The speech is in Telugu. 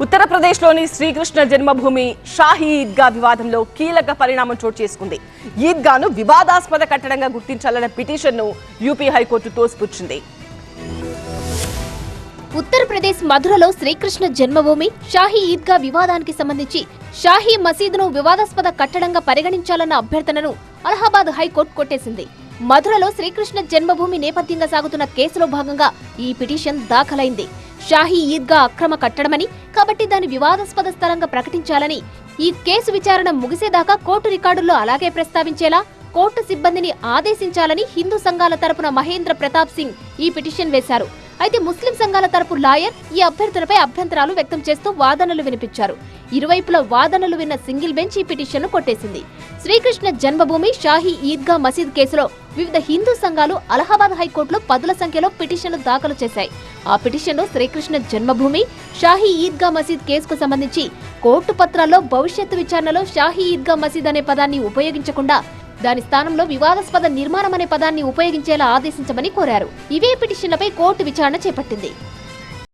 ఉత్తరప్రదేశ్లోని శ్రీకృష్ణ జన్మభూమి షాహీ ఈద్గా వివాదంలో కీలక పరిణామం చోటు చేసుకుంది. ఈద్గాను వివాదాస్పద కట్టడంగా గుర్తించాలన్న పిటిషన్ను యూపీ హైకోర్టు తోసిపుచ్చింది. ఉత్తరప్రదేశ్ మధురలో శ్రీకృష్ణ జన్మభూమి షాహీ ఈద్గా వివాదానికి సంబంధించి షాహీ మసీదును వివాదాస్పద కట్టడంగా పరిగణించాలన్న అభ్యర్థనను అలహాబాద్ హైకోర్టు కొట్టేసింది. మధురలో శ్రీకృష్ణ జన్మభూమి నేపథ్యంగా సాగుతున్న కేసులో భాగంగా ఈ పిటిషన్ దాఖలైంది. షాహీ ఈద్గా అక్రమ కట్టడమని, కాబట్టి దాన్ని వివాదాస్పద స్థలంగా ప్రకటించాలని, ఈ కేసు విచారణ ముగిసేదాకా కోర్టు రికార్డుల్లో అలాగే ప్రస్తావించేలా కోర్టు సిబ్బందిని ఆదేశించాలని హిందూ సంఘాల తరపున మహేంద్ర ప్రతాప్ సింగ్ ఈ పిటిషన్ వేశారు. అయితే ముస్లిం సంఘాల తరపు లాయర్ ఈ అభ్యర్థనపై అభ్యంతరాలు వ్యక్తం చేస్తూ వాదనలు వినిపించారు. ఇరువైపుల వాదనలు విన్న సింగిల్ బెంచ్ ఈ పిటిషన్ను కొట్టేసింది. శ్రీకృష్ణ జన్మభూమి షాహీ ఈద్గా మసీద్ కేసులో వివిధ హిందూ సంఘాలు అలహాబాద్ హైకోర్టులో పదుల సంఖ్యలో పిటిషన్లు దాఖలు చేశాయి. ఆ పిటిషన్లో శ్రీకృష్ణ జన్మభూమి షాహీ ఈద్గా మసీద్ కేసుకు సంబంధించి కోర్టు పత్రాల్లో భవిష్యత్తు విచారణలో షాహీ ఈద్గా మసీద్ అనే పదాన్ని ఉపయోగించకుండా దాని స్థానంలో వివాదాస్పద నిర్మాణం అనే పదాన్ని ఉపయోగించేలా ఆదేశించమని కోరారు. ఇవే పిటిషన్లపై కోర్టు విచారణ చేపట్టింది.